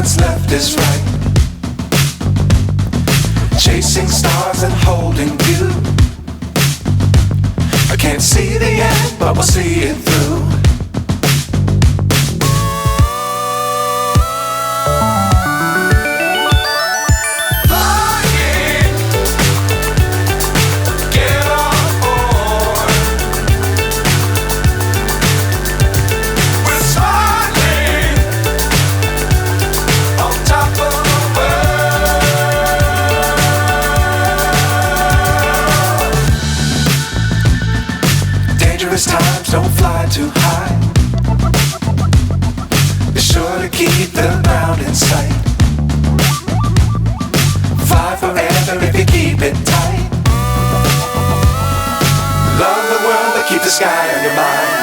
what's left is right. Chasing stars and holding you. I can't see the end, but we'll see it through. Times don't fly too high. Be sure to keep the ground in sight. Fly forever if you keep it tight. Love the world but keep the sky on your mind.